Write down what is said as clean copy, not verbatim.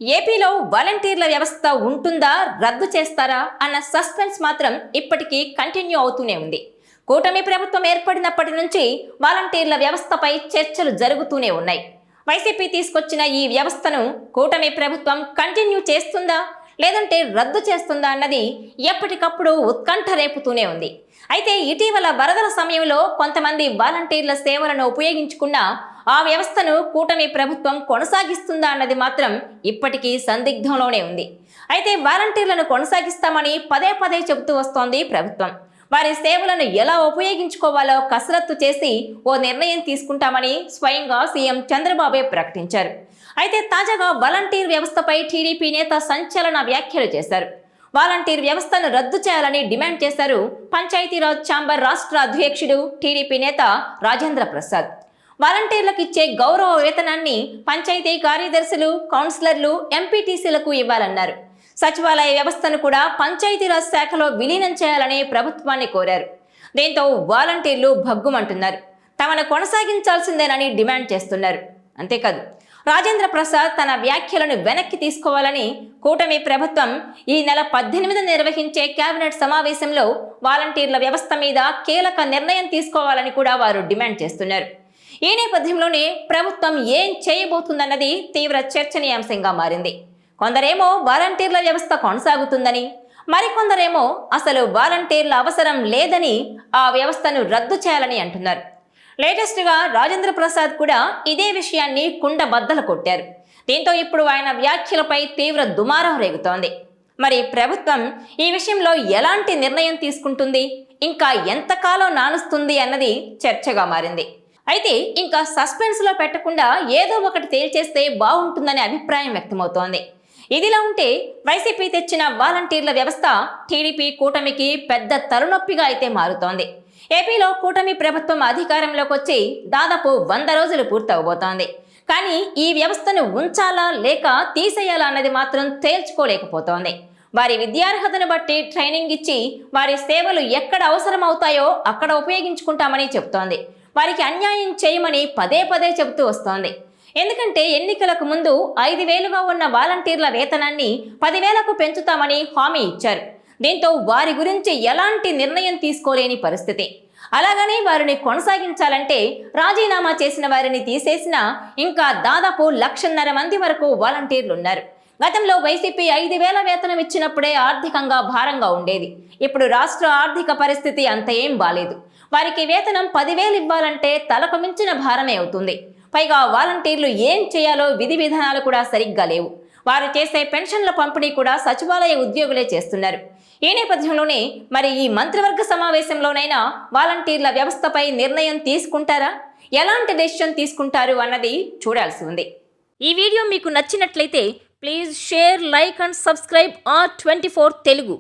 ఏపీలో వాలంటీర్ల వ్యవస్థ ఉంటుందా, రద్దు చేస్తారా అన్న సస్పెన్స్ మాత్రం ఇప్పటికీ కంటిన్యూ అవుతూనే ఉంది. కూటమి ప్రభుత్వం ఏర్పడినప్పటి నుంచి వాలంటీర్ల వ్యవస్థపై చర్చలు జరుగుతూనే ఉన్నాయి. వైసీపీ తీసుకొచ్చిన ఈ వ్యవస్థను కూటమి ప్రభుత్వం కంటిన్యూ చేస్తుందా, లేదంటే రద్దు చేస్తుందా అన్నది ఎప్పటికప్పుడు ఉత్కంఠ రేపుతూనే ఉంది. అయితే ఇటీవల వరదల సమయంలో కొంతమంది వాలంటీర్ల సేవలను ఉపయోగించుకున్న ఆ వ్యవస్థను కూటమి ప్రభుత్వం కొనసాగిస్తుందా అన్నది మాత్రం ఇప్పటికీ సందిగ్ధంలోనే ఉంది. అయితే వాలంటీర్లను కొనసాగిస్తామని పదే పదే చెబుతూ వస్తోంది ప్రభుత్వం. వారి సేవలను ఎలా ఉపయోగించుకోవాలో కసరత్తు చేసి ఓ నిర్ణయం తీసుకుంటామని స్వయంగా సీఎం చంద్రబాబే ప్రకటించారు. అయితే తాజాగా వాలంటీర్ వ్యవస్థపై టీడీపీ నేత సంచలన వ్యాఖ్యలు చేశారు. వాలంటీర్ వ్యవస్థను రద్దు చేయాలని డిమాండ్ చేశారు పంచాయతీరాజ్ ఛాంబర్ రాష్ట్ర అధ్యక్షుడు టీడీపీ నేత రాజేంద్ర ప్రసాద్. వాలంటీర్లకు ఇచ్చే గౌరవ వేతనాన్ని పంచాయతీ కార్యదర్శులు, కౌన్సిలర్లు, ఎంపీటీసీలకు ఇవ్వాలన్నారు. సచివాలయ వ్యవస్థను కూడా పంచాయతీరాజ్ శాఖలో విలీనం చేయాలని ప్రభుత్వాన్ని కోరారు. దీంతో వాలంటీర్లు భగ్గుమంటున్నారు. తమను కొనసాగించాల్సిందేనని డిమాండ్ చేస్తున్నారు. అంతేకాదు, రాజేంద్ర ప్రసాద్ తన వ్యాఖ్యలను వెనక్కి తీసుకోవాలని కూటమి ప్రభుత్వం ఈ నెల 18 నిర్వహించే కేబినెట్ సమావేశంలో వాలంటీర్ల వ్యవస్థ మీద కీలక నిర్ణయం తీసుకోవాలని కూడా వారు డిమాండ్ చేస్తున్నారు. ఈ నేపథ్యంలోనే ప్రభుత్వం ఏం చేయబోతుందన్నది తీవ్ర చర్చనీయాంశంగా మారింది. కొందరేమో వాలంటీర్ల వ్యవస్థ కొనసాగుతుందని, మరికొందరేమో అసలు వాలంటీర్ల అవసరం లేదని ఆ వ్యవస్థను రద్దు చేయాలని అంటున్నారు. లేటెస్ట్గా రాజేంద్ర ప్రసాద్ కూడా ఇదే విషయాన్ని కుండబద్దలు కొట్టారు. దీంతో ఇప్పుడు ఆయన వ్యాఖ్యలపై తీవ్ర దుమారం రేగుతోంది. మరి ప్రభుత్వం ఈ విషయంలో ఎలాంటి నిర్ణయం తీసుకుంటుంది, ఇంకా ఎంతకాలం నానుస్తుంది అన్నది చర్చగా మారింది. అయితే ఇంకా సస్పెన్స్లో పెట్టకుండా ఏదో ఒకటి తేల్చేస్తే బాగుంటుందనే అభిప్రాయం వ్యక్తమవుతోంది. ఇదిలా ఉంటే వైసీపీ తెచ్చిన వాలంటీర్ల వ్యవస్థ టీడీపీ కూటమికి పెద్ద తలనొప్పిగా అయితే మారుతోంది. ఏపీలో కూటమి ప్రభుత్వం అధికారంలోకి వచ్చి దాదాపు 100 రోజులు పూర్తవబోతోంది. కానీ ఈ వ్యవస్థను ఉంచాలా లేక తీసేయాలా అన్నది మాత్రం తేల్చుకోలేకపోతోంది. వారి విద్యార్హతను బట్టి ట్రైనింగ్ ఇచ్చి వారి సేవలు ఎక్కడ అవసరం అవుతాయో అక్కడ ఉపయోగించుకుంటామని చెబుతోంది. వారికి అన్యాయం చేయమని పదే పదే చెబుతూ వస్తోంది. ఎందుకంటే ఎన్నికలకు ముందు 5,000గా ఉన్న వాలంటీర్ల వేతనాన్ని 10,000కు పెంచుతామని హామీ ఇచ్చారు. దీంతో వారి గురించి ఎలాంటి నిర్ణయం తీసుకోలేని పరిస్థితి. అలాగని వారిని కొనసాగించాలంటే రాజీనామా చేసిన వారిని తీసేసినా ఇంకా దాదాపు 1,50,000 మంది వరకు వాలంటీర్లు ఉన్నారు. గతంలో వైసీపీ 5,000 వేతనం ఇచ్చినప్పుడే ఆర్థికంగా భారంగా ఉండేది. ఇప్పుడు రాష్ట్ర ఆర్థిక పరిస్థితి అంత ఏం బాలేదు. వారికి వేతనం 10,000 ఇవ్వాలంటే తలకు మించిన భారమే అవుతుంది. పైగా వాలంటీర్లు ఏం చేయాలో విధి విధానాలు కూడా సరిగ్గా లేవు. వారు చేసే పెన్షన్ల పంపిణీ కూడా సచివాలయ ఉద్యోగులే చేస్తున్నారు. ఈ నేపథ్యంలోనే మరి ఈ మంత్రివర్గ సమావేశంలోనైనా వాలంటీర్ల వ్యవస్థపై నిర్ణయం తీసుకుంటారా, ఎలాంటి డెసిషన్ తీసుకుంటారు అన్నది చూడాల్సి ఉంది. ఈ వీడియో మీకు నచ్చినట్లయితే please share, like and subscribe R24 Telugu.